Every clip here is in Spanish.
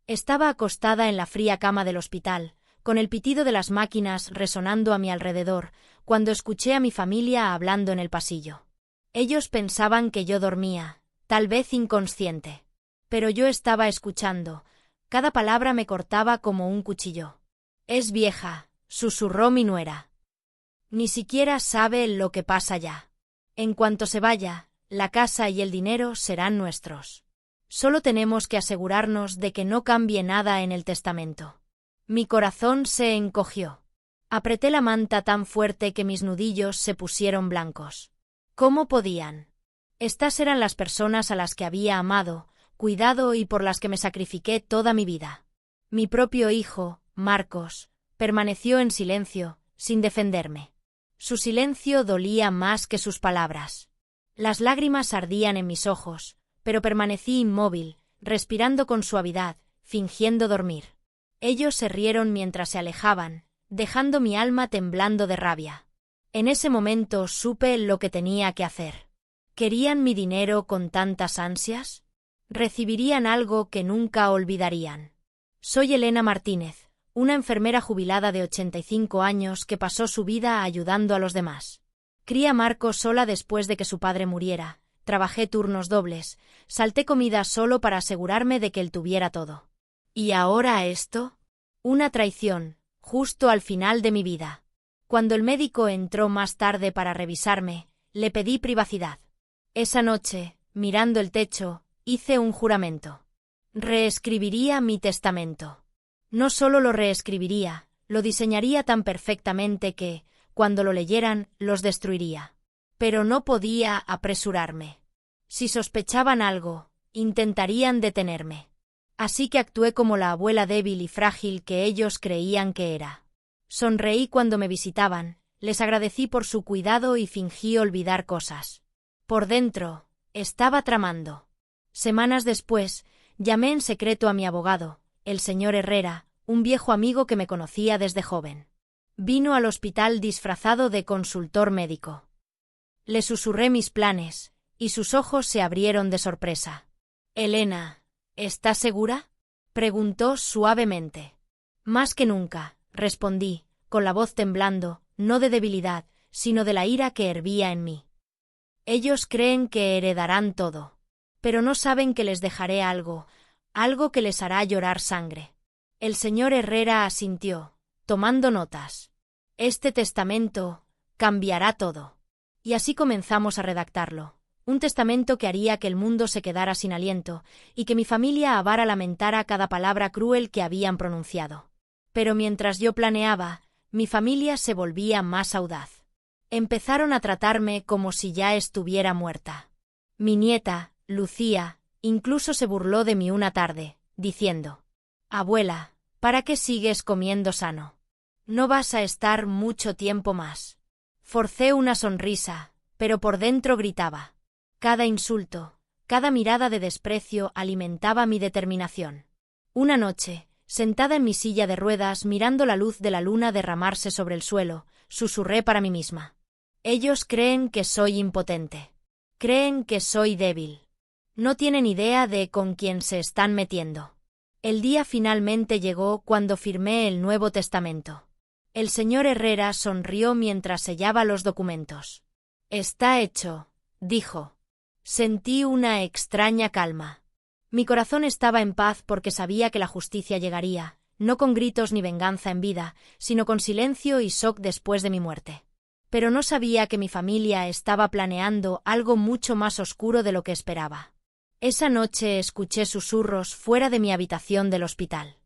Estaba acostada en la fría cama del hospital, con el pitido de las máquinas resonando a mi alrededor, cuando escuché a mi familia hablando en el pasillo. Ellos pensaban que yo dormía, tal vez inconsciente. Pero yo estaba escuchando. Cada palabra me cortaba como un cuchillo. «Es vieja», susurró mi nuera. «Ni siquiera sabe lo que pasa ya. En cuanto se vaya, la casa y el dinero serán nuestros. Solo tenemos que asegurarnos de que no cambie nada en el testamento». Mi corazón se encogió. Apreté la manta tan fuerte que mis nudillos se pusieron blancos. ¿Cómo podían? Estas eran las personas a las que había amado, cuidado y por las que me sacrifiqué toda mi vida. Mi propio hijo, Marcos, permaneció en silencio, sin defenderme. Su silencio dolía más que sus palabras. Las lágrimas ardían en mis ojos, pero permanecí inmóvil, respirando con suavidad, fingiendo dormir. Ellos se rieron mientras se alejaban, dejando mi alma temblando de rabia. En ese momento supe lo que tenía que hacer. ¿Querían mi dinero con tantas ansias? Recibirían algo que nunca olvidarían. Soy Elena Martínez, una enfermera jubilada de 85 años que pasó su vida ayudando a los demás. Crié a Marcos sola después de que su padre muriera, trabajé turnos dobles, salté comida solo para asegurarme de que él tuviera todo. ¿Y ahora esto? Una traición, justo al final de mi vida. Cuando el médico entró más tarde para revisarme, le pedí privacidad. Esa noche, mirando el techo, hice un juramento. Reescribiría mi testamento. No solo lo reescribiría, lo diseñaría tan perfectamente que, cuando lo leyeran, los destruiría. Pero no podía apresurarme. Si sospechaban algo, intentarían detenerme. Así que actué como la abuela débil y frágil que ellos creían que era. Sonreí cuando me visitaban, les agradecí por su cuidado y fingí olvidar cosas. Por dentro, estaba tramando. Semanas después, llamé en secreto a mi abogado, el señor Herrera, un viejo amigo que me conocía desde joven. Vino al hospital disfrazado de consultor médico. Le susurré mis planes, y sus ojos se abrieron de sorpresa. «Elena, ¿estás segura?», preguntó suavemente. «Más que nunca», respondí, con la voz temblando, no de debilidad, sino de la ira que hervía en mí. «Ellos creen que heredarán todo. Pero no saben que les dejaré algo que les hará llorar sangre». El señor Herrera asintió, tomando notas. «Este testamento cambiará todo». Y así comenzamos a redactarlo. Un testamento que haría que el mundo se quedara sin aliento, y que mi familia avara lamentara cada palabra cruel que habían pronunciado. Pero mientras yo planeaba, mi familia se volvía más audaz. Empezaron a tratarme como si ya estuviera muerta. Mi nieta, Lucía, incluso se burló de mí una tarde, diciendo: «Abuela, ¿para qué sigues comiendo sano? No vas a estar mucho tiempo más». Forcé una sonrisa, pero por dentro gritaba. Cada insulto, cada mirada de desprecio alimentaba mi determinación. Una noche, sentada en mi silla de ruedas mirando la luz de la luna derramarse sobre el suelo, susurré para mí misma: «Ellos creen que soy impotente. Creen que soy débil. No tienen idea de con quién se están metiendo». El día finalmente llegó cuando firmé el Nuevo Testamento. El señor Herrera sonrió mientras sellaba los documentos. «Está hecho», dijo. Sentí una extraña calma. Mi corazón estaba en paz porque sabía que la justicia llegaría, no con gritos ni venganza en vida, sino con silencio y shock después de mi muerte. Pero no sabía que mi familia estaba planeando algo mucho más oscuro de lo que esperaba. Esa noche escuché susurros fuera de mi habitación del hospital.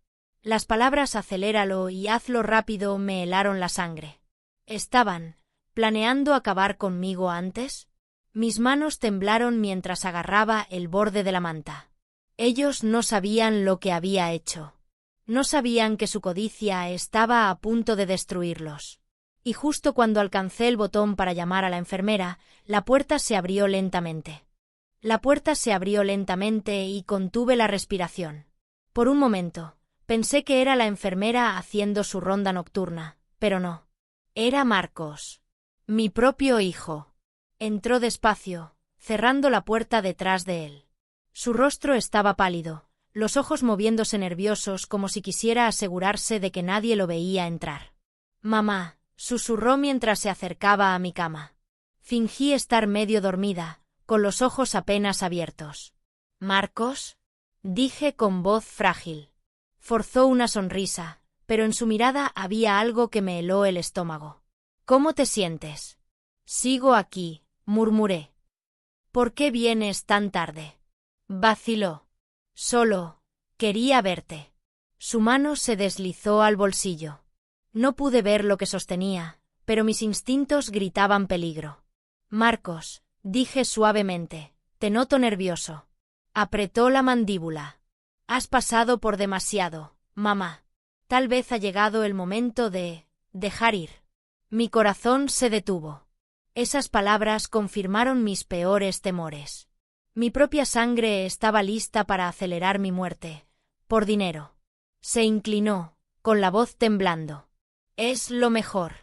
Las palabras «aceléralo» y «hazlo rápido» me helaron la sangre. ¿Estaban planeando acabar conmigo antes? Mis manos temblaron mientras agarraba el borde de la manta. Ellos no sabían lo que había hecho. No sabían que su codicia estaba a punto de destruirlos. Y justo cuando alcancé el botón para llamar a la enfermera, la puerta se abrió lentamente. La puerta se abrió lentamente y contuve la respiración. Por un momento, pensé que era la enfermera haciendo su ronda nocturna, pero no. Era Marcos. Mi propio hijo. Entró despacio, cerrando la puerta detrás de él. Su rostro estaba pálido, los ojos moviéndose nerviosos como si quisiera asegurarse de que nadie lo veía entrar. «Mamá», susurró mientras se acercaba a mi cama. Fingí estar medio dormida, con los ojos apenas abiertos. «¿Marcos?», dije con voz frágil. Forzó una sonrisa, pero en su mirada había algo que me heló el estómago. «¿Cómo te sientes?» «Sigo aquí», murmuré. «¿Por qué vienes tan tarde?», vaciló. «Solo quería verte». Su mano se deslizó al bolsillo. No pude ver lo que sostenía, pero mis instintos gritaban peligro. «Marcos», dije suavemente, «te noto nervioso». Apretó la mandíbula. «Has pasado por demasiado, mamá. Tal vez ha llegado el momento de dejar ir». Mi corazón se detuvo. Esas palabras confirmaron mis peores temores. Mi propia sangre estaba lista para acelerar mi muerte. Por dinero. Se inclinó, con la voz temblando. «Es lo mejor.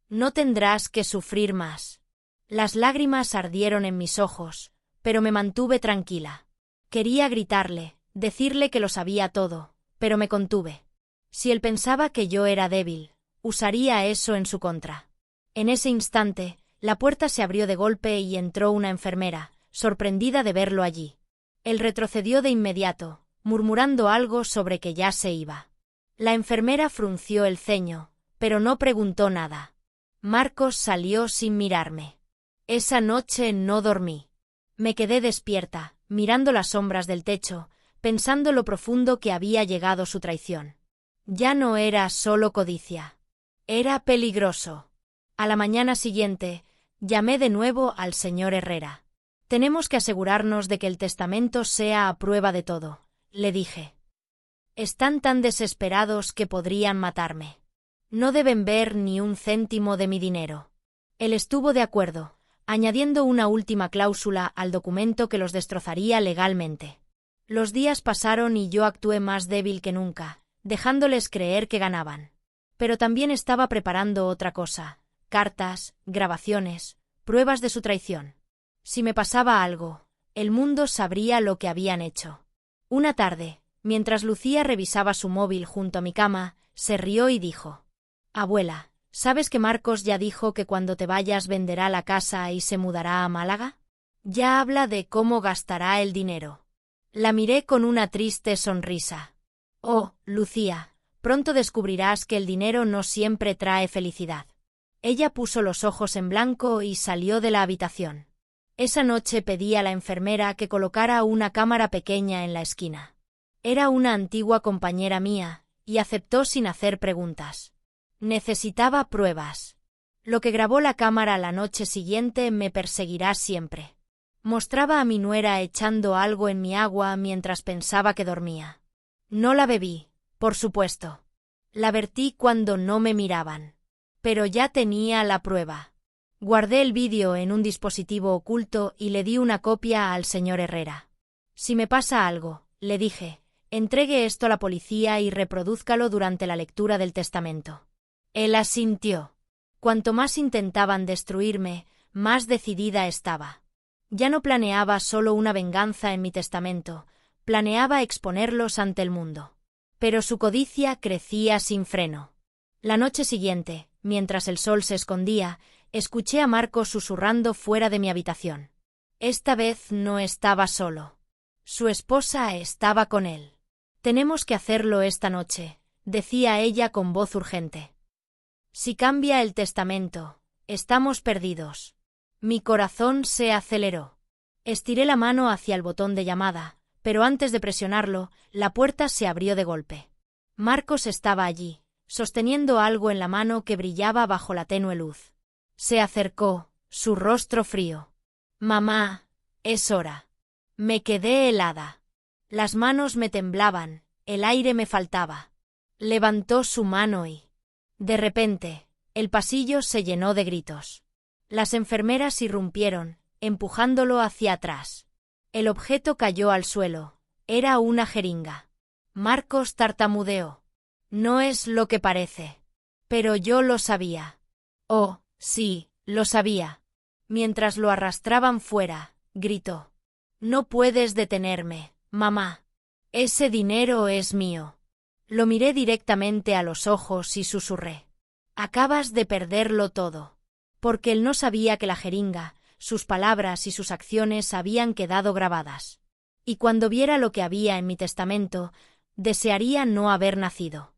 No tendrás que sufrir más». Las lágrimas ardieron en mis ojos, pero me mantuve tranquila. Quería gritarle, decirle que lo sabía todo, pero me contuve. Si él pensaba que yo era débil, usaría eso en su contra. En ese instante, la puerta se abrió de golpe y entró una enfermera, sorprendida de verlo allí. Él retrocedió de inmediato, murmurando algo sobre que ya se iba. La enfermera frunció el ceño, pero no preguntó nada. Marcos salió sin mirarme. Esa noche no dormí. Me quedé despierta, mirando las sombras del techo, pensando lo profundo que había llegado su traición. Ya no era solo codicia. Era peligroso. A la mañana siguiente, llamé de nuevo al señor Herrera. «Tenemos que asegurarnos de que el testamento sea a prueba de todo», le dije. «Están tan desesperados que podrían matarme. No deben ver ni un céntimo de mi dinero». Él estuvo de acuerdo, añadiendo una última cláusula al documento que los destrozaría legalmente. Los días pasaron y yo actué más débil que nunca, dejándoles creer que ganaban. Pero también estaba preparando otra cosa: cartas, grabaciones, pruebas de su traición. Si me pasaba algo, el mundo sabría lo que habían hecho. Una tarde, mientras Lucía revisaba su móvil junto a mi cama, se rió y dijo: «Abuela, ¿sabes que Marcos ya dijo que cuando te vayas venderá la casa y se mudará a Málaga? Ya habla de cómo gastará el dinero». La miré con una triste sonrisa. «Oh, Lucía, pronto descubrirás que el dinero no siempre trae felicidad». Ella puso los ojos en blanco y salió de la habitación. Esa noche pedí a la enfermera que colocara una cámara pequeña en la esquina. Era una antigua compañera mía, y aceptó sin hacer preguntas. Necesitaba pruebas. Lo que grabó la cámara la noche siguiente me perseguirá siempre. Mostraba a mi nuera echando algo en mi agua mientras pensaba que dormía. No la bebí, por supuesto. La vertí cuando no me miraban. Pero ya tenía la prueba. Guardé el vídeo en un dispositivo oculto y le di una copia al señor Herrera. «Si me pasa algo», le dije, «entregue esto a la policía y reprodúzcalo durante la lectura del testamento». Él asintió. Cuanto más intentaban destruirme, más decidida estaba. Ya no planeaba solo una venganza en mi testamento, planeaba exponerlos ante el mundo. Pero su codicia crecía sin freno. La noche siguiente, mientras el sol se escondía, escuché a Marcos susurrando fuera de mi habitación. Esta vez no estaba solo. Su esposa estaba con él. «Tenemos que hacerlo esta noche», decía ella con voz urgente. «Si cambia el testamento, estamos perdidos». Mi corazón se aceleró. Estiré la mano hacia el botón de llamada, pero antes de presionarlo, la puerta se abrió de golpe. Marcos estaba allí, sosteniendo algo en la mano que brillaba bajo la tenue luz. Se acercó, su rostro frío. «Mamá, es hora». Me quedé helada. Las manos me temblaban, el aire me faltaba. Levantó su mano y... De repente, el pasillo se llenó de gritos. Las enfermeras irrumpieron, empujándolo hacia atrás. El objeto cayó al suelo. Era una jeringa. Marcos tartamudeó. «No es lo que parece». Pero yo lo sabía. Oh, sí, lo sabía. Mientras lo arrastraban fuera, gritó: «No puedes detenerme, mamá». Ese dinero es mío. Lo miré directamente a los ojos y susurré. Acabas de perderlo todo. Porque él no sabía que la jeringa, sus palabras y sus acciones habían quedado grabadas. Y cuando viera lo que había en mi testamento, desearía no haber nacido.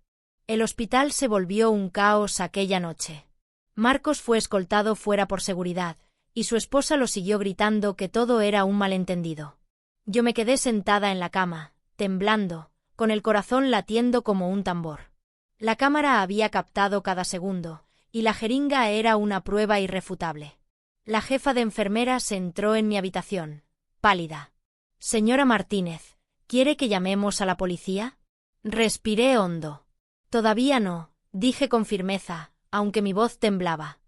El hospital se volvió un caos aquella noche. Marcos fue escoltado fuera por seguridad, y su esposa lo siguió gritando que todo era un malentendido. Yo me quedé sentada en la cama, temblando, con el corazón latiendo como un tambor. La cámara había captado cada segundo, y la jeringa era una prueba irrefutable. La jefa de enfermeras entró en mi habitación, pálida. «Señora Martínez, ¿quiere que llamemos a la policía?» Respiré hondo. «Todavía no», dije con firmeza, aunque mi voz temblaba.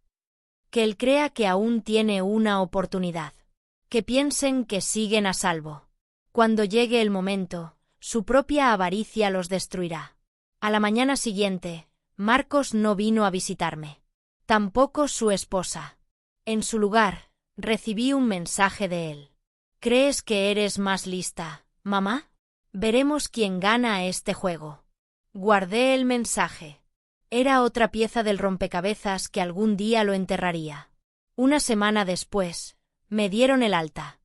«Que él crea que aún tiene una oportunidad. Que piensen que siguen a salvo. Cuando llegue el momento, su propia avaricia los destruirá». A la mañana siguiente, Marcos no vino a visitarme. Tampoco su esposa. En su lugar, recibí un mensaje de él. «¿Crees que eres más lista, mamá? Veremos quién gana este juego». Guardé el mensaje. Era otra pieza del rompecabezas que algún día lo enterraría. Una semana después, me dieron el alta.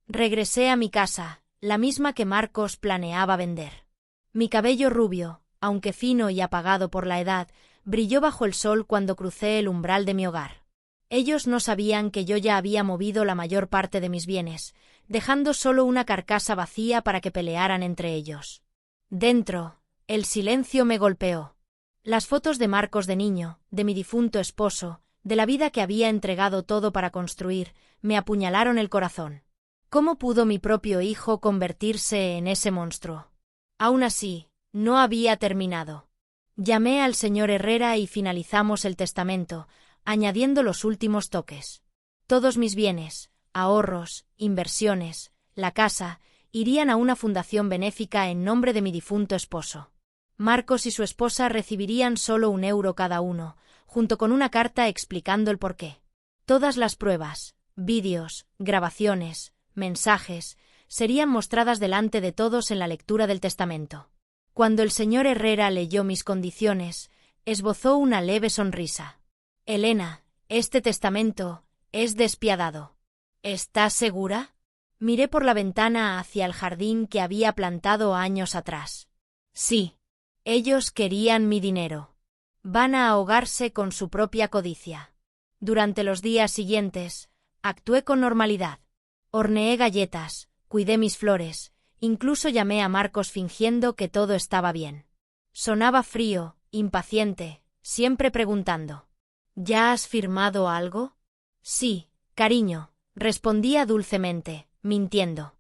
Regresé a mi casa, la misma que Marcos planeaba vender. Mi cabello rubio, aunque fino y apagado por la edad, brilló bajo el sol cuando crucé el umbral de mi hogar. Ellos no sabían que yo ya había movido la mayor parte de mis bienes, dejando solo una carcasa vacía para que pelearan entre ellos. Dentro, el silencio me golpeó. Las fotos de Marcos de niño, de mi difunto esposo, de la vida que había entregado todo para construir, me apuñalaron el corazón. ¿Cómo pudo mi propio hijo convertirse en ese monstruo? Aún así, no había terminado. Llamé al señor Herrera y finalizamos el testamento, añadiendo los últimos toques. Todos mis bienes, ahorros, inversiones, la casa, irían a una fundación benéfica en nombre de mi difunto esposo. Marcos y su esposa recibirían solo €1 cada uno, junto con una carta explicando el porqué. Todas las pruebas, vídeos, grabaciones, mensajes, serían mostradas delante de todos en la lectura del testamento. Cuando el señor Herrera leyó mis condiciones, esbozó una leve sonrisa. «Elena, este testamento es despiadado. ¿Estás segura?» Miré por la ventana hacia el jardín que había plantado años atrás. «Sí. Ellos querían mi dinero. Van a ahogarse con su propia codicia». Durante los días siguientes, actué con normalidad. Horneé galletas, cuidé mis flores, incluso llamé a Marcos fingiendo que todo estaba bien. Sonaba frío, impaciente, siempre preguntando. «¿Ya has firmado algo?» «Sí, cariño», respondía dulcemente, mintiendo.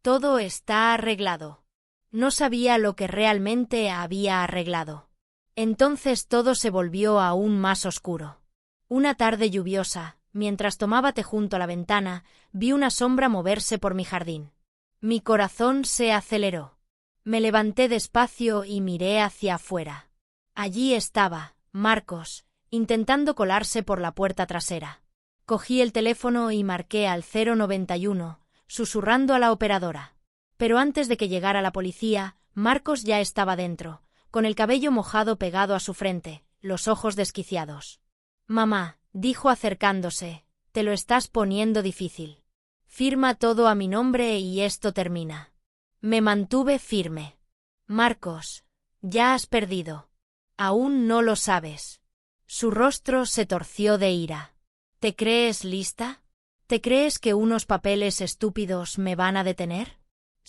«Todo está arreglado». No sabía lo que realmente había arreglado. Entonces todo se volvió aún más oscuro. Una tarde lluviosa, mientras tomaba té junto a la ventana, vi una sombra moverse por mi jardín. Mi corazón se aceleró. Me levanté despacio y miré hacia afuera. Allí estaba, Marcos, intentando colarse por la puerta trasera. Cogí el teléfono y marqué al 091, susurrando a la operadora. Pero antes de que llegara la policía, Marcos ya estaba dentro, con el cabello mojado pegado a su frente, los ojos desquiciados. «Mamá», dijo acercándose, «te lo estás poniendo difícil. Firma todo a mi nombre y esto termina». Me mantuve firme. «Marcos, ya has perdido. Aún no lo sabes». Su rostro se torció de ira. «¿Te crees lista? ¿Te crees que unos papeles estúpidos me van a detener?»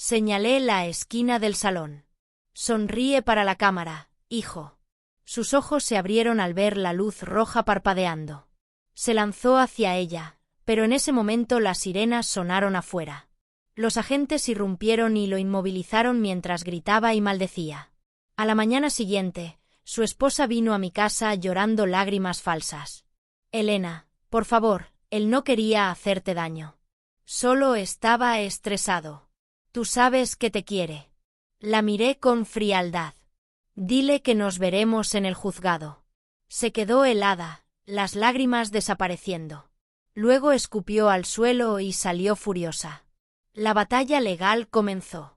Señalé la esquina del salón. «Sonríe para la cámara, hijo». Sus ojos se abrieron al ver la luz roja parpadeando. Se lanzó hacia ella, pero en ese momento las sirenas sonaron afuera. Los agentes irrumpieron y lo inmovilizaron mientras gritaba y maldecía. A la mañana siguiente, su esposa vino a mi casa llorando lágrimas falsas. «Elena, por favor, él no quería hacerte daño. Solo estaba estresado. Tú sabes que te quiere». La miré con frialdad. «Dile que nos veremos en el juzgado». Se quedó helada, las lágrimas desapareciendo. Luego escupió al suelo y salió furiosa. La batalla legal comenzó.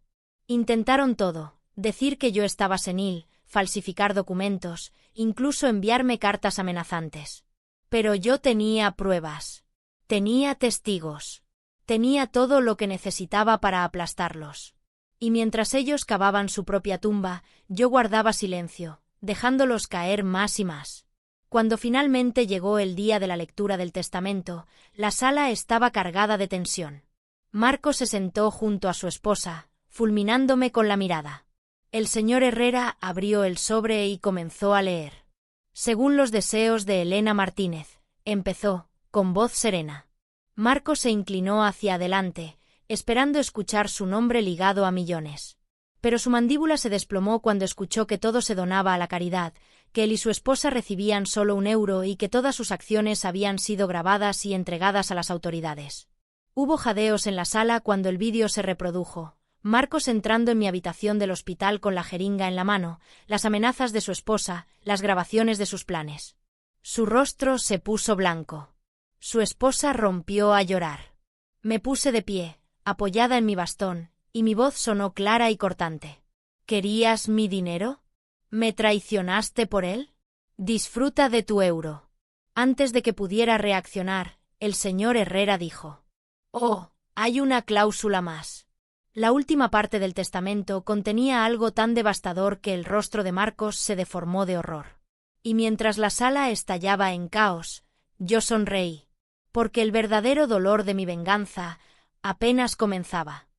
Intentaron todo, decir que yo estaba senil, falsificar documentos, incluso enviarme cartas amenazantes. Pero yo tenía pruebas. Tenía testigos. Tenía todo lo que necesitaba para aplastarlos. Y mientras ellos cavaban su propia tumba, yo guardaba silencio, dejándolos caer más y más. Cuando finalmente llegó el día de la lectura del testamento, la sala estaba cargada de tensión. Marcos se sentó junto a su esposa, fulminándome con la mirada. El señor Herrera abrió el sobre y comenzó a leer. Según los deseos de Elena Martínez, empezó, con voz serena. Marcos se inclinó hacia adelante, esperando escuchar su nombre ligado a millones. Pero su mandíbula se desplomó cuando escuchó que todo se donaba a la caridad, que él y su esposa recibían solo €1 y que todas sus acciones habían sido grabadas y entregadas a las autoridades. Hubo jadeos en la sala cuando el vídeo se reprodujo. Marcos entrando en mi habitación del hospital con la jeringa en la mano, las amenazas de su esposa, las grabaciones de sus planes. Su rostro se puso blanco. Su esposa rompió a llorar. Me puse de pie, apoyada en mi bastón, y mi voz sonó clara y cortante. ¿Querías mi dinero? ¿Me traicionaste por él? Disfruta de tu euro. Antes de que pudiera reaccionar, el señor Herrera dijo: «Oh, hay una cláusula más». La última parte del testamento contenía algo tan devastador que el rostro de Marcos se deformó de horror. Y mientras la sala estallaba en caos, yo sonreí, porque el verdadero dolor de mi venganza apenas comenzaba.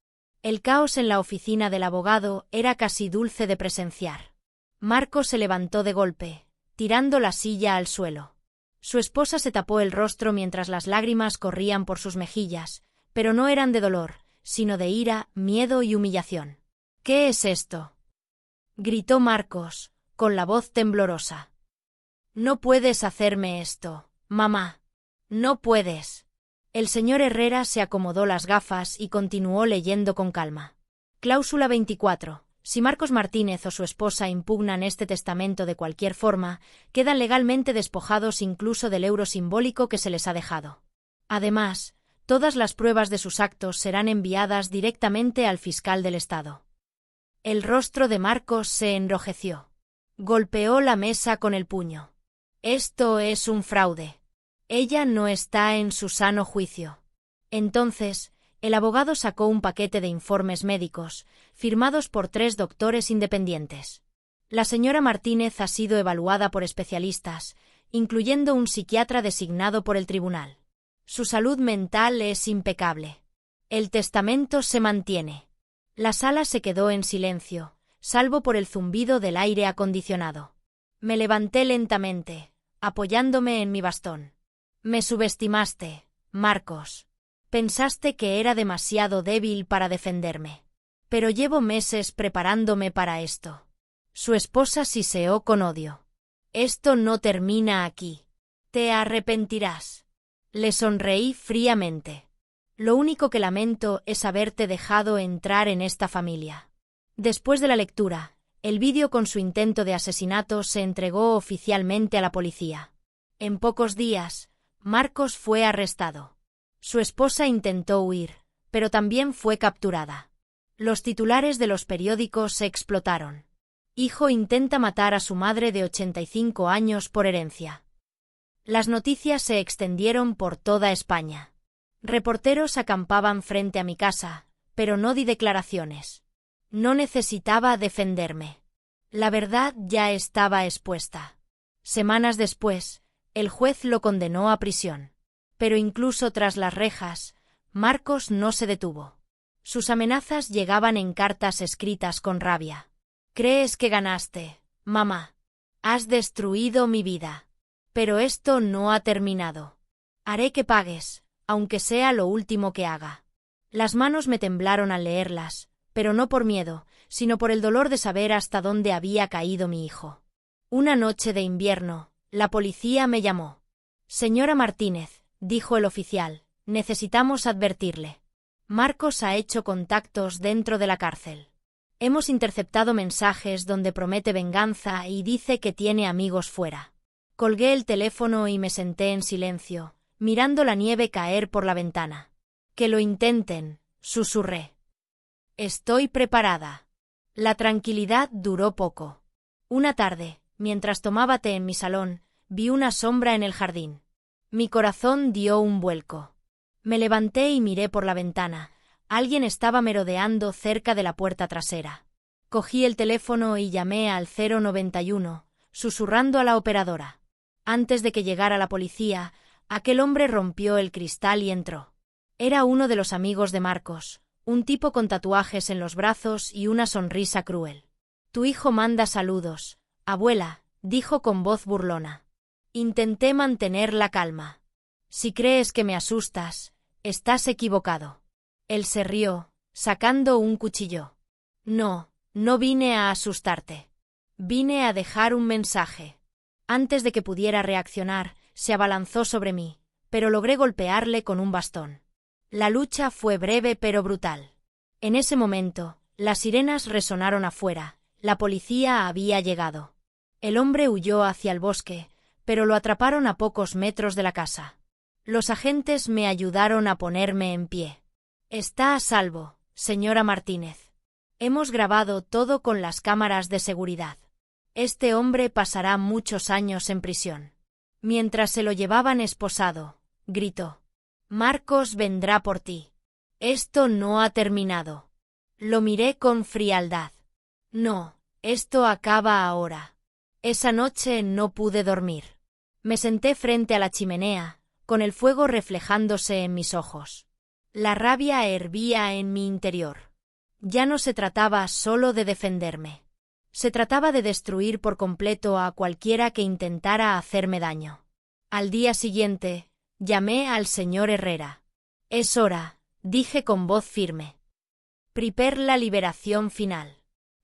El caos en la oficina del abogado era casi dulce de presenciar. Marcos se levantó de golpe, tirando la silla al suelo. Su esposa se tapó el rostro mientras las lágrimas corrían por sus mejillas, pero no eran de dolor, sino de ira, miedo y humillación. «¿Qué es esto?», gritó Marcos, con la voz temblorosa. «No puedes hacerme esto, mamá. No puedes». El señor Herrera se acomodó las gafas y continuó leyendo con calma. Cláusula 24. Si Marcos Martínez o su esposa impugnan este testamento de cualquier forma, quedan legalmente despojados incluso del euro simbólico que se les ha dejado. Además, todas las pruebas de sus actos serán enviadas directamente al fiscal del Estado. El rostro de Marcos se enrojeció. Golpeó la mesa con el puño. «Esto es un fraude. Ella no está en su sano juicio». Entonces, el abogado sacó un paquete de informes médicos, firmados por 3 doctores independientes. La señora Martínez ha sido evaluada por especialistas, incluyendo un psiquiatra designado por el tribunal. Su salud mental es impecable. El testamento se mantiene. La sala se quedó en silencio, salvo por el zumbido del aire acondicionado. Me levanté lentamente, apoyándome en mi bastón. «Me subestimaste, Marcos. Pensaste que era demasiado débil para defenderme. Pero llevo meses preparándome para esto». Su esposa siseó con odio. «Esto no termina aquí. Te arrepentirás». Le sonreí fríamente. «Lo único que lamento es haberte dejado entrar en esta familia». Después de la lectura, el vídeo con su intento de asesinato se entregó oficialmente a la policía. En pocos días, Marcos fue arrestado. Su esposa intentó huir, pero también fue capturada. Los titulares de los periódicos se explotaron. «Hijo intenta matar a su madre de 85 años por herencia». Las noticias se extendieron por toda España. Reporteros acampaban frente a mi casa, pero no di declaraciones. No necesitaba defenderme. La verdad ya estaba expuesta. Semanas después, el juez lo condenó a prisión. Pero incluso tras las rejas, Marcos no se detuvo. Sus amenazas llegaban en cartas escritas con rabia. «¿Crees que ganaste, mamá? Has destruido mi vida. Pero esto no ha terminado. Haré que pagues, aunque sea lo último que haga». Las manos me temblaron al leerlas, pero no por miedo, sino por el dolor de saber hasta dónde había caído mi hijo. Una noche de invierno, la policía me llamó. «Señora Martínez», dijo el oficial, «necesitamos advertirle. Marcos ha hecho contactos dentro de la cárcel. Hemos interceptado mensajes donde promete venganza y dice que tiene amigos fuera». Colgué el teléfono y me senté en silencio, mirando la nieve caer por la ventana. «Que lo intenten», susurré. Estoy preparada. La tranquilidad duró poco. Una tarde, mientras tomaba té en mi salón, vi una sombra en el jardín. Mi corazón dio un vuelco. Me levanté y miré por la ventana. Alguien estaba merodeando cerca de la puerta trasera. Cogí el teléfono y llamé al 091, susurrando a la operadora. Antes de que llegara la policía, aquel hombre rompió el cristal y entró. Era uno de los amigos de Marcos, un tipo con tatuajes en los brazos y una sonrisa cruel. «Tu hijo manda saludos, abuela», dijo con voz burlona. Intenté mantener la calma. «Si crees que me asustas, estás equivocado». Él se rió, sacando un cuchillo. «No, no vine a asustarte. Vine a dejar un mensaje». Antes de que pudiera reaccionar, se abalanzó sobre mí, pero logré golpearle con un bastón. La lucha fue breve pero brutal. En ese momento, las sirenas resonaron afuera, la policía había llegado. El hombre huyó hacia el bosque, pero lo atraparon a pocos metros de la casa. Los agentes me ayudaron a ponerme en pie. «Está a salvo, señora Martínez. Hemos grabado todo con las cámaras de seguridad. Este hombre pasará muchos años en prisión». Mientras se lo llevaban esposado, gritó: «Marcos vendrá por ti. Esto no ha terminado». Lo miré con frialdad. «No, esto acaba ahora». Esa noche no pude dormir. Me senté frente a la chimenea, con el fuego reflejándose en mis ojos. La rabia hervía en mi interior. Ya no se trataba solo de defenderme. Se trataba de destruir por completo a cualquiera que intentara hacerme daño. Al día siguiente, llamé al señor Herrera. «Es hora», dije con voz firme. «Prepara la liberación final».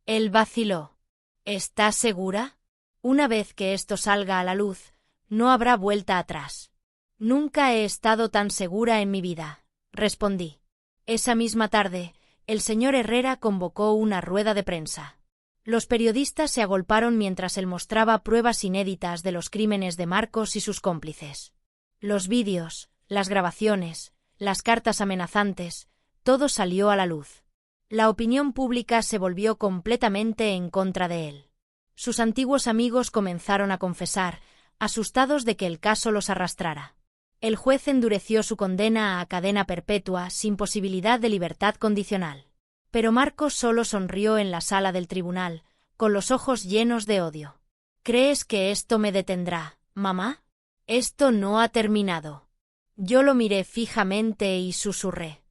Él vaciló. «¿Estás segura? Una vez que esto salga a la luz, no habrá vuelta atrás». «Nunca he estado tan segura en mi vida», respondí. Esa misma tarde, el señor Herrera convocó una rueda de prensa. Los periodistas se agolparon mientras él mostraba pruebas inéditas de los crímenes de Marcos y sus cómplices. Los vídeos, las grabaciones, las cartas amenazantes, todo salió a la luz. La opinión pública se volvió completamente en contra de él. Sus antiguos amigos comenzaron a confesar, asustados de que el caso los arrastrara. El juez endureció su condena a cadena perpetua sin posibilidad de libertad condicional. Pero Marcos solo sonrió en la sala del tribunal, con los ojos llenos de odio. «¿Crees que esto me detendrá, mamá? Esto no ha terminado». Yo lo miré fijamente y susurré: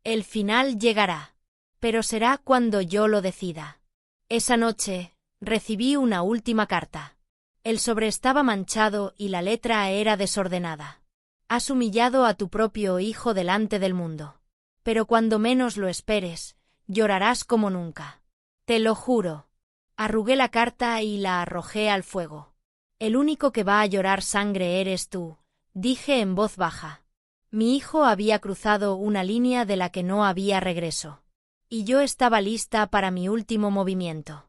«El final llegará. Pero será cuando yo lo decida». Esa noche, recibí una última carta. El sobre estaba manchado y la letra era desordenada. «Has humillado a tu propio hijo delante del mundo. Pero cuando menos lo esperes, llorarás como nunca. Te lo juro». Arrugué la carta y la arrojé al fuego. «El único que va a llorar sangre eres tú», dije en voz baja. Mi hijo había cruzado una línea de la que no había regreso. Y yo estaba lista para mi último movimiento.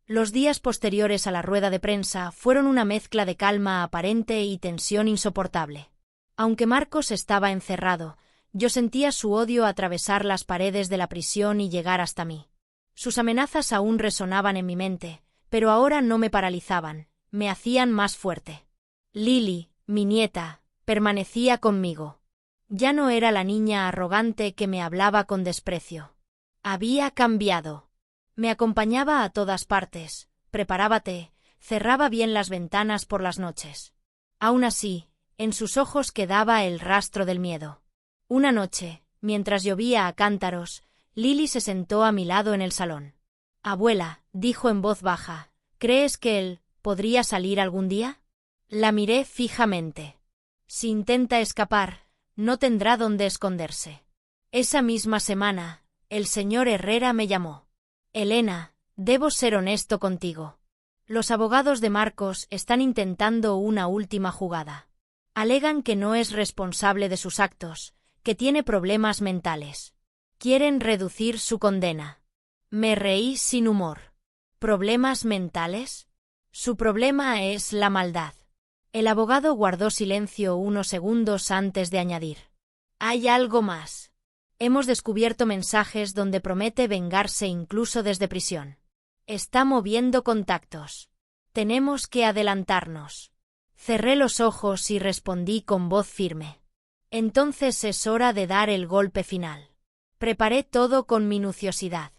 Los días posteriores a la rueda de prensa fueron una mezcla de calma aparente y tensión insoportable. Aunque Marcos estaba encerrado, yo sentía su odio atravesar las paredes de la prisión y llegar hasta mí. Sus amenazas aún resonaban en mi mente, pero ahora no me paralizaban, me hacían más fuerte. Lily, mi nieta, permanecía conmigo. Ya no era la niña arrogante que me hablaba con desprecio. Había cambiado. Me acompañaba a todas partes, preparaba té, cerraba bien las ventanas por las noches. Aún así, en sus ojos quedaba el rastro del miedo. Una noche, mientras llovía a cántaros, Lily se sentó a mi lado en el salón. «Abuela», dijo en voz baja, «¿crees que él podría salir algún día?» La miré fijamente. «Si intenta escapar, no tendrá dónde esconderse». Esa misma semana, el señor Herrera me llamó. «Elena, debo ser honesto contigo. Los abogados de Marcos están intentando una última jugada. Alegan que no es responsable de sus actos, que tiene problemas mentales. Quieren reducir su condena». Me reí sin humor. ¿Problemas mentales? Su problema es la maldad. El abogado guardó silencio unos segundos antes de añadir: «Hay algo más. Hemos descubierto mensajes donde promete vengarse incluso desde prisión. Está moviendo contactos. Tenemos que adelantarnos. Cerré los ojos y respondí con voz firme. Entonces es hora de dar el golpe final. Preparé todo con minuciosidad.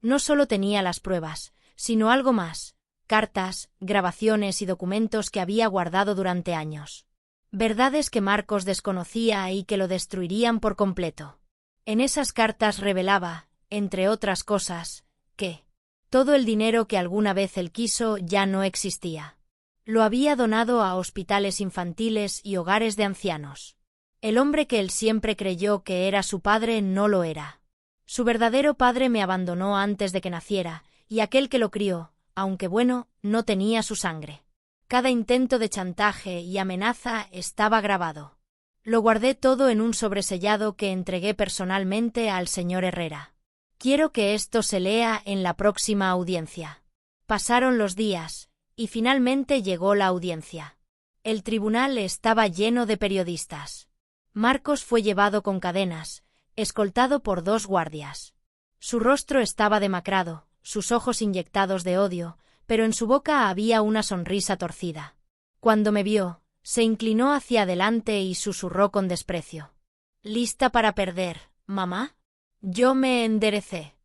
No solo tenía las pruebas, sino algo más: cartas, grabaciones y documentos que había guardado durante años. Verdades que Marcos desconocía y que lo destruirían por completo. En esas cartas revelaba, entre otras cosas, que todo el dinero que alguna vez él quiso ya no existía. Lo había donado a hospitales infantiles y hogares de ancianos. El hombre que él siempre creyó que era su padre no lo era. Su verdadero padre me abandonó antes de que naciera, y aquel que lo crió, aunque bueno, no tenía su sangre. Cada intento de chantaje y amenaza estaba grabado. Lo guardé todo en un sobresellado que entregué personalmente al señor Herrera. Quiero que esto se lea en la próxima audiencia. Pasaron los días, y finalmente llegó la audiencia. El tribunal estaba lleno de periodistas. Marcos fue llevado con cadenas, escoltado por 2 guardias. Su rostro estaba demacrado, sus ojos inyectados de odio, pero en su boca había una sonrisa torcida. Cuando me vio, se inclinó hacia adelante y susurró con desprecio. ¿Lista para perder, mamá? Yo me enderecé.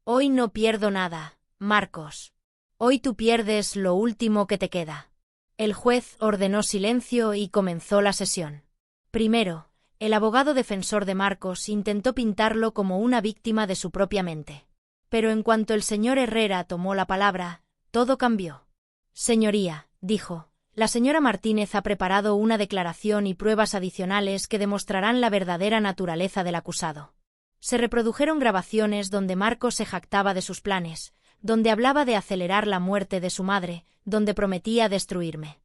Hoy no pierdo nada, Marcos. Hoy tú pierdes lo último que te queda. El juez ordenó silencio y comenzó la sesión. Primero, el abogado defensor de Marcos intentó pintarlo como una víctima de su propia mente. Pero en cuanto el señor Herrera tomó la palabra, todo cambió. Señoría, dijo, la señora Martínez ha preparado una declaración y pruebas adicionales que demostrarán la verdadera naturaleza del acusado. Se reprodujeron grabaciones donde Marcos se jactaba de sus planes, donde hablaba de acelerar la muerte de su madre, donde prometía destruirme.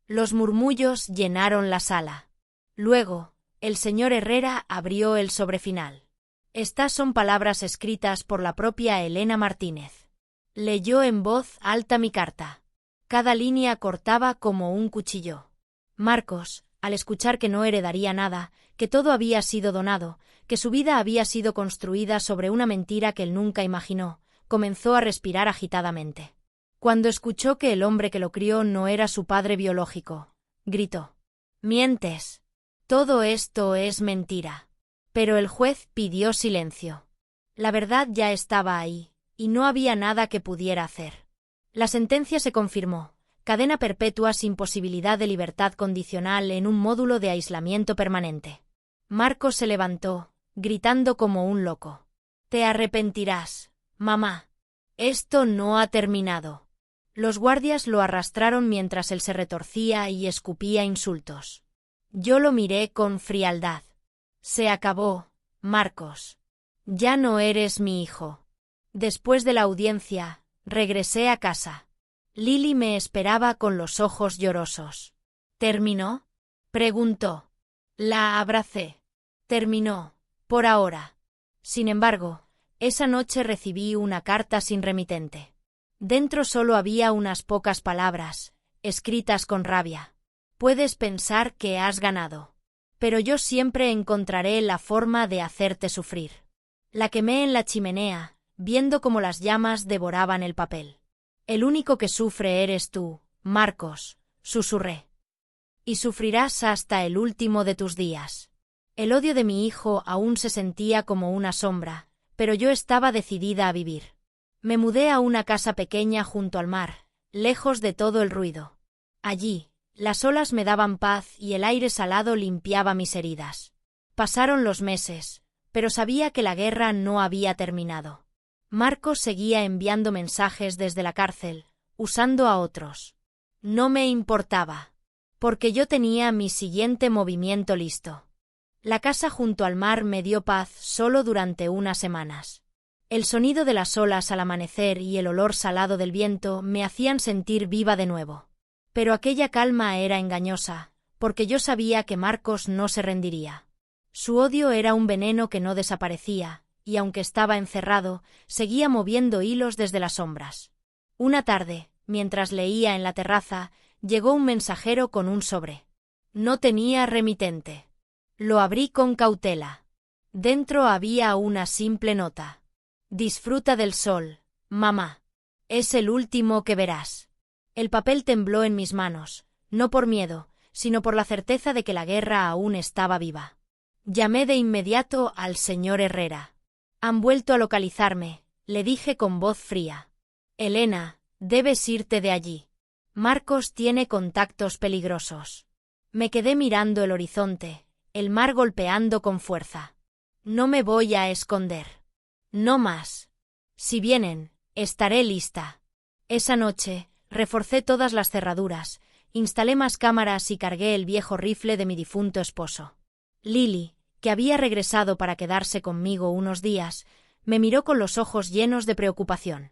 Los murmullos llenaron la sala. Luego, el señor Herrera abrió el sobrefinal. Estas son palabras escritas por la propia Elena Martínez. Leyó en voz alta mi carta. Cada línea cortaba como un cuchillo. Marcos, al escuchar que no heredaría nada, que todo había sido donado, que su vida había sido construida sobre una mentira que él nunca imaginó, comenzó a respirar agitadamente. Cuando escuchó que el hombre que lo crió no era su padre biológico, gritó: «¡Mientes! Todo esto es mentira». Pero el juez pidió silencio. La verdad ya estaba ahí, y no había nada que pudiera hacer. La sentencia se confirmó: cadena perpetua sin posibilidad de libertad condicional en un módulo de aislamiento permanente. Marcos se levantó, gritando como un loco. «Te arrepentirás, mamá. Esto no ha terminado». Los guardias lo arrastraron mientras él se retorcía y escupía insultos. Yo lo miré con frialdad. «Se acabó, Marcos. Ya no eres mi hijo». Después de la audiencia, regresé a casa. Lily me esperaba con los ojos llorosos. «¿Terminó?», preguntó. La abracé. «Terminó, por ahora». Sin embargo, esa noche recibí una carta sin remitente. Dentro solo había unas pocas palabras, escritas con rabia. «Puedes pensar que has ganado. Pero yo siempre encontraré la forma de hacerte sufrir». La quemé en la chimenea, viendo cómo las llamas devoraban el papel. «El único que sufre eres tú, Marcos», susurré. «Y sufrirás hasta el último de tus días». El odio de mi hijo aún se sentía como una sombra, pero yo estaba decidida a vivir. Me mudé a una casa pequeña junto al mar, lejos de todo el ruido. Allí, las olas me daban paz y el aire salado limpiaba mis heridas. Pasaron los meses, pero sabía que la guerra no había terminado. Marcos seguía enviando mensajes desde la cárcel, usando a otros. No me importaba, porque yo tenía mi siguiente movimiento listo. La casa junto al mar me dio paz solo durante unas semanas. El sonido de las olas al amanecer y el olor salado del viento me hacían sentir viva de nuevo. Pero aquella calma era engañosa, porque yo sabía que Marcos no se rendiría. Su odio era un veneno que no desaparecía, y aunque estaba encerrado, seguía moviendo hilos desde las sombras. Una tarde, mientras leía en la terraza, llegó un mensajero con un sobre. No tenía remitente. Lo abrí con cautela. Dentro había una simple nota. Disfruta del sol, mamá. Es el último que verás. El papel tembló en mis manos, no por miedo, sino por la certeza de que la guerra aún estaba viva. Llamé de inmediato al señor Herrera. Han vuelto a localizarme, le dije con voz fría. Elena, debes irte de allí. Marcos tiene contactos peligrosos. Me quedé mirando el horizonte, el mar golpeando con fuerza. No me voy a esconder. No más. Si vienen, estaré lista. Esa noche, reforcé todas las cerraduras, instalé más cámaras y cargué el viejo rifle de mi difunto esposo. Lily, que había regresado para quedarse conmigo unos días, me miró con los ojos llenos de preocupación.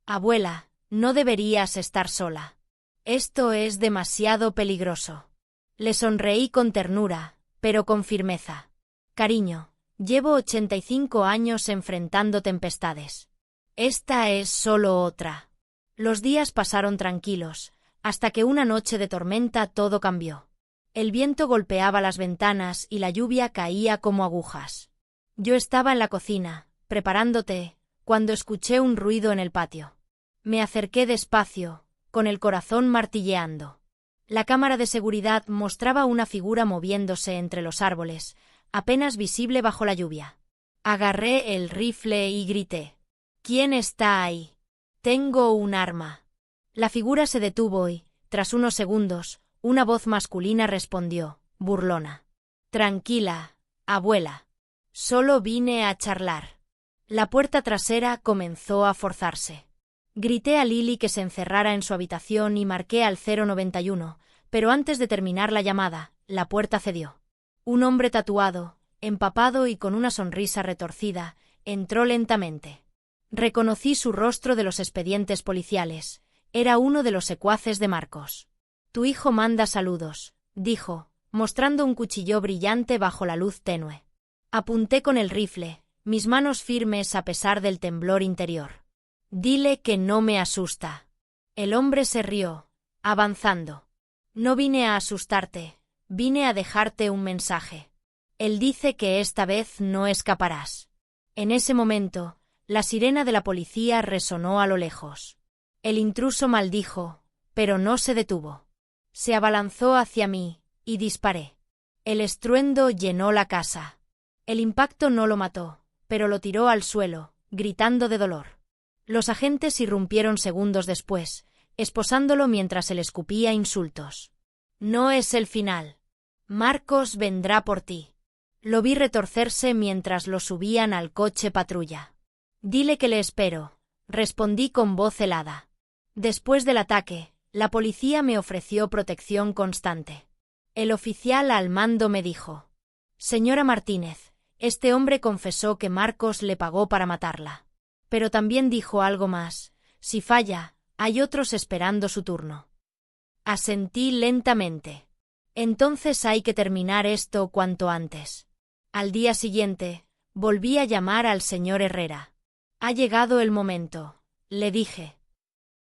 Abuela, no deberías estar sola. Esto es demasiado peligroso. Le sonreí con ternura, pero con firmeza. Cariño, llevo 85 años enfrentando tempestades. Esta es solo otra. Los días pasaron tranquilos, hasta que una noche de tormenta todo cambió. El viento golpeaba las ventanas y la lluvia caía como agujas. Yo estaba en la cocina, preparando té, cuando escuché un ruido en el patio. Me acerqué despacio, con el corazón martilleando. La cámara de seguridad mostraba una figura moviéndose entre los árboles, apenas visible bajo la lluvia. Agarré el rifle y grité. ¿Quién está ahí? Tengo un arma. La figura se detuvo y, tras unos segundos, una voz masculina respondió, burlona. Tranquila, abuela. Solo vine a charlar. La puerta trasera comenzó a forzarse. Grité a Lily que se encerrara en su habitación y marqué al 091, pero antes de terminar la llamada, la puerta cedió. Un hombre tatuado, empapado y con una sonrisa retorcida, entró lentamente. Reconocí su rostro de los expedientes policiales. Era uno de los secuaces de Marcos. Tu hijo manda saludos, dijo, mostrando un cuchillo brillante bajo la luz tenue. Apunté con el rifle, mis manos firmes a pesar del temblor interior. Dile que no me asusta. El hombre se rió, avanzando. No vine a asustarte, vine a dejarte un mensaje. Él dice que esta vez no escaparás. En ese momento, la sirena de la policía resonó a lo lejos. El intruso maldijo, pero no se detuvo. Se abalanzó hacia mí, y disparé. El estruendo llenó la casa. El impacto no lo mató, pero lo tiró al suelo, gritando de dolor. Los agentes irrumpieron segundos después, esposándolo mientras él escupía insultos. No es el final. Marcos vendrá por ti. Lo vi retorcerse mientras lo subían al coche patrulla. Dile que le espero, respondí con voz helada. Después del ataque, la policía me ofreció protección constante. El oficial al mando me dijo: Señora Martínez, este hombre confesó que Marcos le pagó para matarla. Pero también dijo algo más: si falla, hay otros esperando su turno. Asentí lentamente. Entonces hay que terminar esto cuanto antes. Al día siguiente, volví a llamar al señor Herrera. Ha llegado el momento, le dije.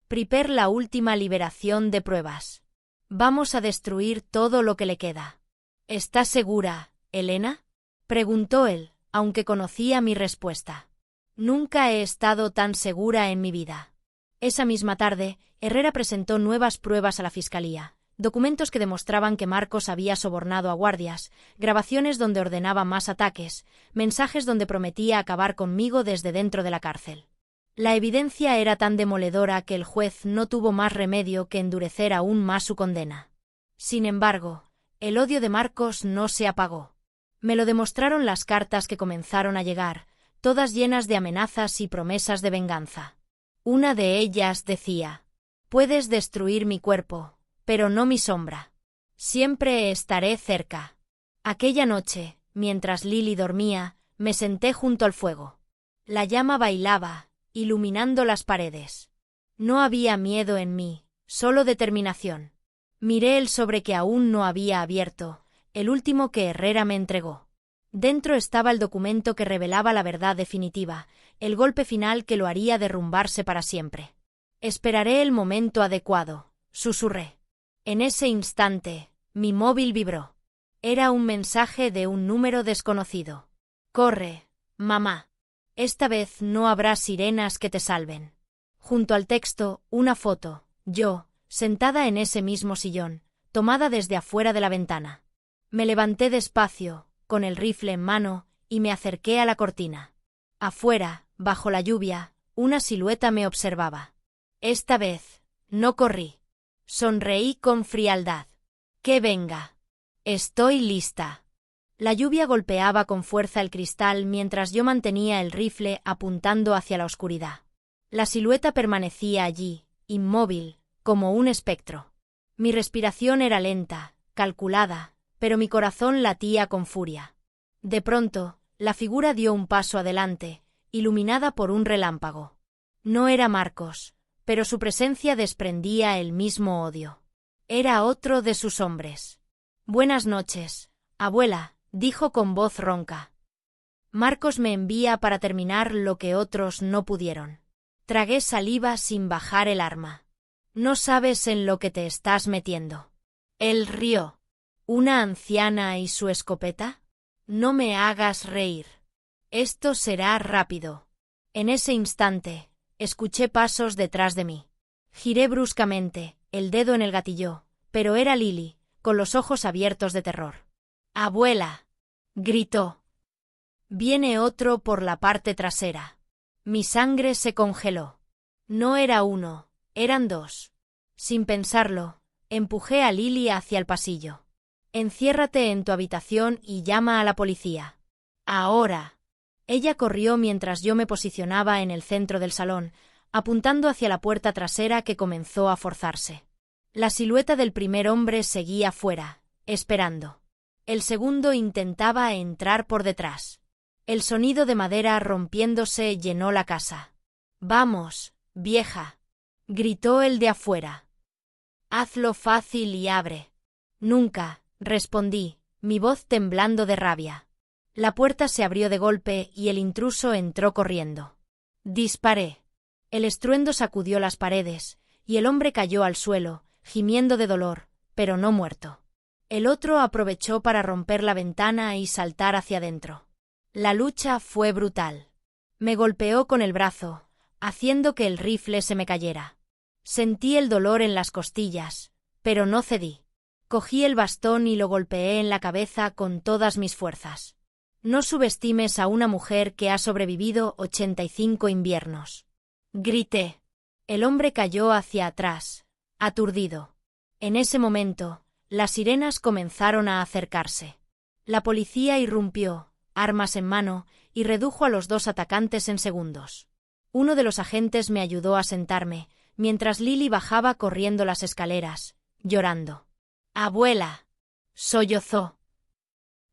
Prepare la última liberación de pruebas. Vamos a destruir todo lo que le queda. ¿Estás segura, Elena? Preguntó él, aunque conocía mi respuesta. Nunca he estado tan segura en mi vida. Esa misma tarde, Herrera presentó nuevas pruebas a la fiscalía. Documentos que demostraban que Marcos había sobornado a guardias, grabaciones donde ordenaba más ataques, mensajes donde prometía acabar conmigo desde dentro de la cárcel. La evidencia era tan demoledora que el juez no tuvo más remedio que endurecer aún más su condena. Sin embargo, el odio de Marcos no se apagó. Me lo demostraron las cartas que comenzaron a llegar, todas llenas de amenazas y promesas de venganza. Una de ellas decía: puedes destruir mi cuerpo, pero no mi sombra. Siempre estaré cerca. Aquella noche, mientras Lily dormía, me senté junto al fuego. La llama bailaba, iluminando las paredes. No había miedo en mí, solo determinación. Miré el sobre que aún no había abierto, el último que Herrera me entregó. Dentro estaba el documento que revelaba la verdad definitiva, el golpe final que lo haría derrumbarse para siempre. Esperaré el momento adecuado, susurré. En ese instante, mi móvil vibró. Era un mensaje de un número desconocido. Corre, mamá. Esta vez no habrá sirenas que te salven. Junto al texto, una foto, yo, sentada en ese mismo sillón, tomada desde afuera de la ventana. Me levanté despacio, con el rifle en mano, y me acerqué a la cortina. Afuera, bajo la lluvia, una silueta me observaba. Esta vez, no corrí. Sonreí con frialdad. Que venga. Estoy lista. La lluvia golpeaba con fuerza el cristal mientras yo mantenía el rifle apuntando hacia la oscuridad. La silueta permanecía allí, inmóvil, como un espectro. Mi respiración era lenta, calculada, pero mi corazón latía con furia. De pronto, la figura dio un paso adelante, iluminada por un relámpago. No era Marcos, pero su presencia desprendía el mismo odio. Era otro de sus hombres. «Buenas noches, abuela», dijo con voz ronca. «Marcos me envía para terminar lo que otros no pudieron». Tragué saliva sin bajar el arma. «No sabes en lo que te estás metiendo». Él rió. «¿Una anciana y su escopeta? No me hagas reír. Esto será rápido». En ese instante, escuché pasos detrás de mí. Giré bruscamente, el dedo en el gatillo, pero era Lily, con los ojos abiertos de terror. «¡Abuela!», gritó. «Viene otro por la parte trasera». Mi sangre se congeló. No era uno, eran dos. Sin pensarlo, empujé a Lily hacia el pasillo. «Enciérrate en tu habitación y llama a la policía. Ahora». Ella corrió mientras yo me posicionaba en el centro del salón, apuntando hacia la puerta trasera que comenzó a forzarse. La silueta del primer hombre seguía fuera, esperando. El segundo intentaba entrar por detrás. El sonido de madera rompiéndose llenó la casa. «Vamos, vieja», gritó el de afuera. «Hazlo fácil y abre». «Nunca», respondí, mi voz temblando de rabia. La puerta se abrió de golpe y el intruso entró corriendo. Disparé. El estruendo sacudió las paredes, y el hombre cayó al suelo, gimiendo de dolor, pero no muerto. El otro aprovechó para romper la ventana y saltar hacia adentro. La lucha fue brutal. Me golpeó con el brazo, haciendo que el rifle se me cayera. Sentí el dolor en las costillas, pero no cedí. Cogí el bastón y lo golpeé en la cabeza con todas mis fuerzas. No subestimes a una mujer que ha sobrevivido 85 inviernos. Grité. El hombre cayó hacia atrás, aturdido. En ese momento, las sirenas comenzaron a acercarse. La policía irrumpió, armas en mano, y redujo a los dos atacantes en segundos. Uno de los agentes me ayudó a sentarme, mientras Lily bajaba corriendo las escaleras, llorando. «Abuela», sollozó.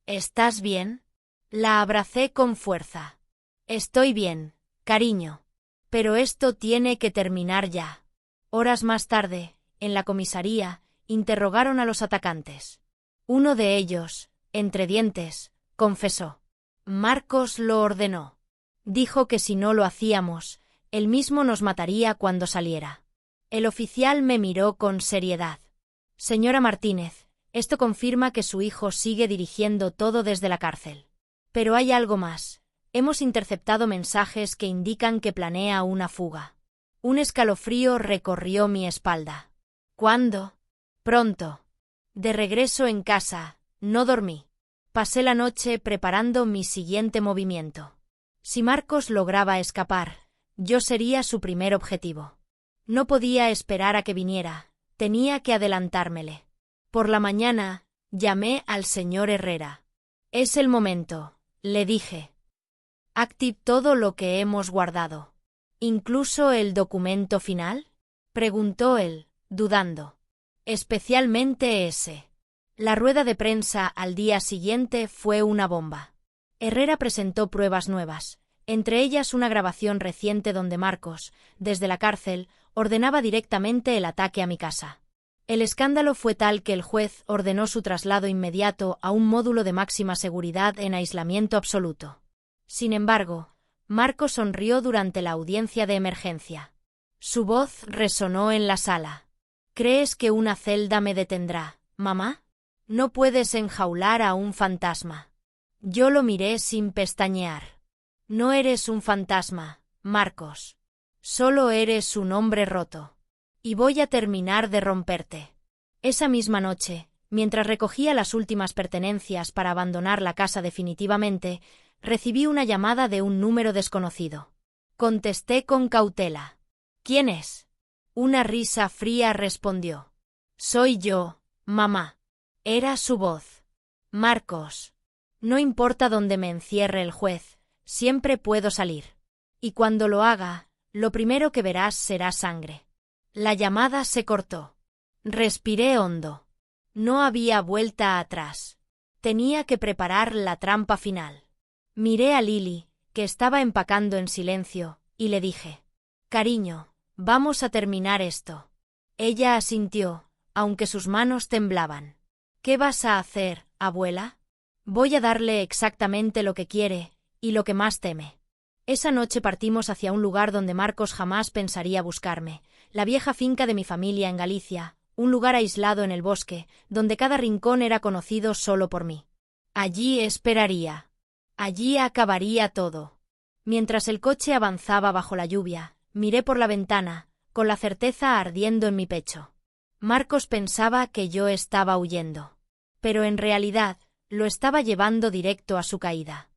«¿Estás bien?». La abracé con fuerza. «Estoy bien, cariño. Pero esto tiene que terminar ya». Horas más tarde, en la comisaría, interrogaron a los atacantes. Uno de ellos, entre dientes, confesó. «Marcos lo ordenó. Dijo que si no lo hacíamos, él mismo nos mataría cuando saliera». El oficial me miró con seriedad. «Señora Martínez, esto confirma que su hijo sigue dirigiendo todo desde la cárcel. Pero hay algo más. Hemos interceptado mensajes que indican que planea una fuga». Un escalofrío recorrió mi espalda. «¿Cuándo?». «Pronto. De regreso en casa, no dormí. Pasé la noche preparando mi siguiente movimiento. Si Marcos lograba escapar, yo sería su primer objetivo. No podía esperar a que viniera, tenía que adelantármele. Por la mañana, llamé al señor Herrera. «Es el momento», le dije. «Active todo lo que hemos guardado». «¿Incluso el documento final?», preguntó él, dudando. «Especialmente ese». La rueda de prensa al día siguiente fue una bomba. Herrera presentó pruebas nuevas, entre ellas una grabación reciente donde Marcos, desde la cárcel, ordenaba directamente el ataque a mi casa. El escándalo fue tal que el juez ordenó su traslado inmediato a un módulo de máxima seguridad en aislamiento absoluto. Sin embargo, Marcos sonrió durante la audiencia de emergencia. Su voz resonó en la sala. «¿Crees que una celda me detendrá, mamá? No puedes enjaular a un fantasma». Yo lo miré sin pestañear. No eres un fantasma, Marcos. Solo eres un hombre roto. Y voy a terminar de romperte. Esa misma noche, mientras recogía las últimas pertenencias para abandonar la casa definitivamente, recibí una llamada de un número desconocido. Contesté con cautela. ¿Quién es? Una risa fría respondió. Soy yo, mamá. Era su voz. Marcos. No importa dónde me encierre el juez, siempre puedo salir. Y cuando lo haga, lo primero que verás será sangre. La llamada se cortó. Respiré hondo. No había vuelta atrás. Tenía que preparar la trampa final. Miré a Lily, que estaba empacando en silencio, y le dije: «Cariño, vamos a terminar esto». Ella asintió, aunque sus manos temblaban. «¿Qué vas a hacer, abuela?» «Voy a darle exactamente lo que quiere, y lo que más teme». Esa noche partimos hacia un lugar donde Marcos jamás pensaría buscarme, la vieja finca de mi familia en Galicia, un lugar aislado en el bosque, donde cada rincón era conocido solo por mí. Allí esperaría. Allí acabaría todo. Mientras el coche avanzaba bajo la lluvia, miré por la ventana, con la certeza ardiendo en mi pecho. Marcos pensaba que yo estaba huyendo. Pero en realidad, lo estaba llevando directo a su caída.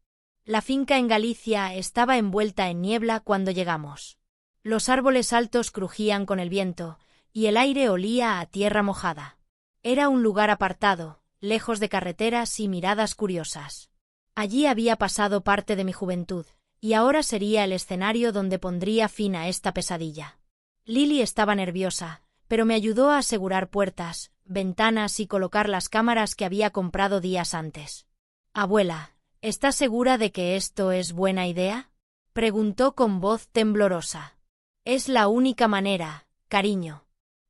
La finca en Galicia estaba envuelta en niebla cuando llegamos. Los árboles altos crujían con el viento, y el aire olía a tierra mojada. Era un lugar apartado, lejos de carreteras y miradas curiosas. Allí había pasado parte de mi juventud, y ahora sería el escenario donde pondría fin a esta pesadilla. Lily estaba nerviosa, pero me ayudó a asegurar puertas, ventanas y colocar las cámaras que había comprado días antes. «Abuela, ¿estás segura de que esto es buena idea?», preguntó con voz temblorosa. «Es la única manera, cariño.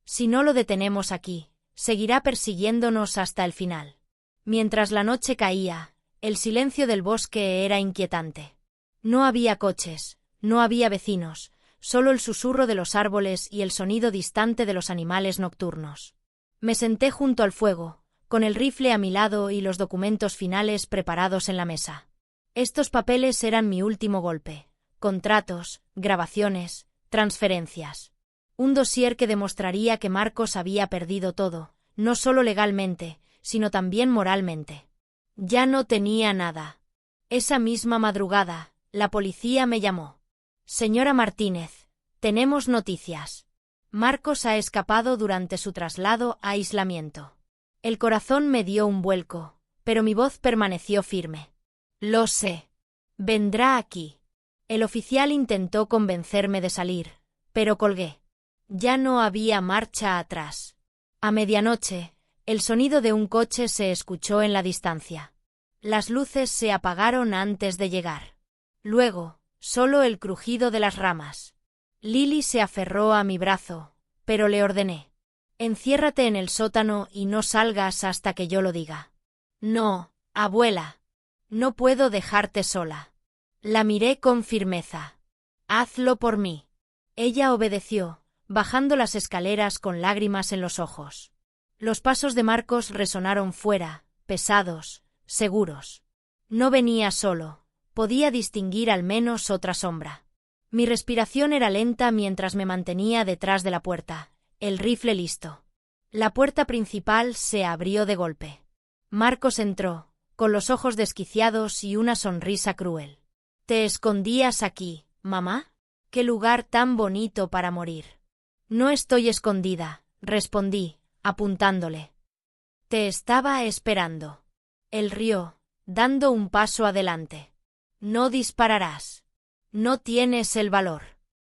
Si no lo detenemos aquí, seguirá persiguiéndonos hasta el final». Mientras la noche caía, el silencio del bosque era inquietante. No había coches, no había vecinos, solo el susurro de los árboles y el sonido distante de los animales nocturnos. Me senté junto al fuego, con el rifle a mi lado y los documentos finales preparados en la mesa. Estos papeles eran mi último golpe: contratos, grabaciones, transferencias. Un dossier que demostraría que Marcos había perdido todo, no solo legalmente, sino también moralmente. Ya no tenía nada. Esa misma madrugada, la policía me llamó. «Señora Martínez, tenemos noticias. Marcos ha escapado durante su traslado a aislamiento». El corazón me dio un vuelco, pero mi voz permaneció firme. «Lo sé. Vendrá aquí». El oficial intentó convencerme de salir, pero colgué. Ya no había marcha atrás. A medianoche, el sonido de un coche se escuchó en la distancia. Las luces se apagaron antes de llegar. Luego, solo el crujido de las ramas. Lily se aferró a mi brazo, pero le ordené: «Enciérrate en el sótano y no salgas hasta que yo lo diga». «No, abuela. No puedo dejarte sola». La miré con firmeza. «Hazlo por mí». Ella obedeció, bajando las escaleras con lágrimas en los ojos. Los pasos de Marcos resonaron fuera, pesados, seguros. No venía solo, podía distinguir al menos otra sombra. Mi respiración era lenta mientras me mantenía detrás de la puerta, el rifle listo. La puerta principal se abrió de golpe. Marcos entró, con los ojos desquiciados y una sonrisa cruel. «¿Te escondías aquí, mamá? ¡Qué lugar tan bonito para morir!». «No estoy escondida», respondí, apuntándole. «Te estaba esperando». Él rió, dando un paso adelante. «No dispararás. No tienes el valor».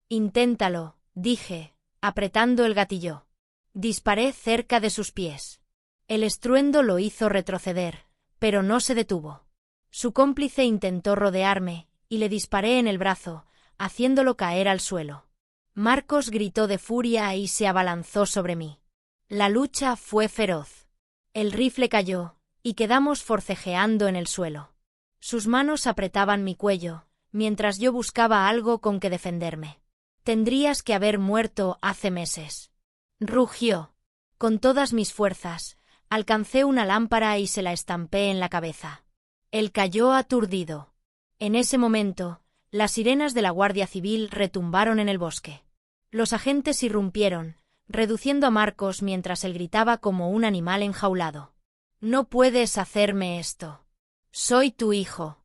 «Inténtalo», dije, apretando el gatillo. Disparé cerca de sus pies. El estruendo lo hizo retroceder, pero no se detuvo. Su cómplice intentó rodearme, y le disparé en el brazo, haciéndolo caer al suelo. Marcos gritó de furia y se abalanzó sobre mí. La lucha fue feroz. El rifle cayó, y quedamos forcejeando en el suelo. Sus manos apretaban mi cuello, mientras yo buscaba algo con que defenderme. «Tendrías que haber muerto hace meses», rugió. Con todas mis fuerzas, alcancé una lámpara y se la estampé en la cabeza. Él cayó aturdido. En ese momento, las sirenas de la Guardia Civil retumbaron en el bosque. Los agentes irrumpieron, reduciendo a Marcos mientras él gritaba como un animal enjaulado. «No puedes hacerme esto. Soy tu hijo».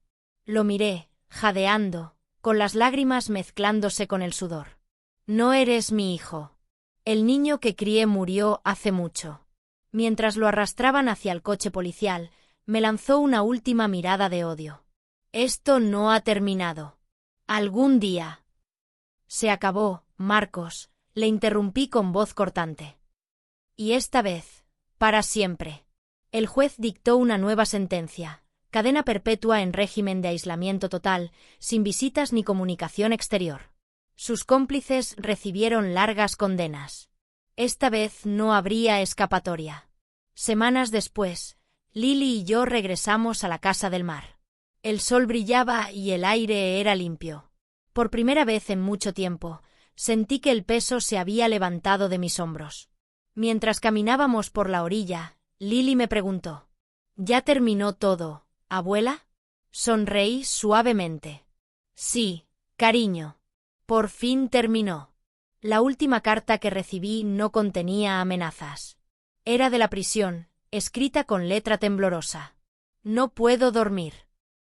Lo miré, jadeando, con las lágrimas mezclándose con el sudor. «No eres mi hijo. El niño que crié murió hace mucho». Mientras lo arrastraban hacia el coche policial, me lanzó una última mirada de odio. «Esto no ha terminado. Algún día». «Se acabó, Marcos», le interrumpí con voz cortante. «Y esta vez, para siempre». El juez dictó una nueva sentencia. Cadena perpetua en régimen de aislamiento total, sin visitas ni comunicación exterior. Sus cómplices recibieron largas condenas. Esta vez no habría escapatoria. Semanas después, Lily y yo regresamos a la casa del mar. El sol brillaba y el aire era limpio. Por primera vez en mucho tiempo, sentí que el peso se había levantado de mis hombros. Mientras caminábamos por la orilla, Lily me preguntó: «¿Ya terminó todo, abuela?» Sonreí suavemente. «Sí, cariño. Por fin terminó». La última carta que recibí no contenía amenazas. Era de la prisión, escrita con letra temblorosa. «No puedo dormir.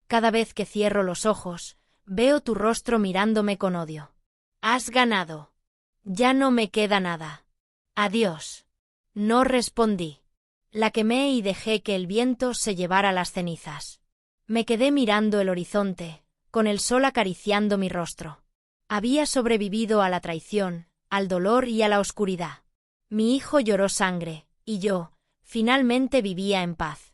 Cada vez que cierro los ojos, veo tu rostro mirándome con odio. Has ganado. Ya no me queda nada. Adiós». No respondí. La quemé y dejé que el viento se llevara las cenizas. Me quedé mirando el horizonte, con el sol acariciando mi rostro. Había sobrevivido a la traición, al dolor y a la oscuridad. Mi hijo lloró sangre, y yo, finalmente vivía en paz.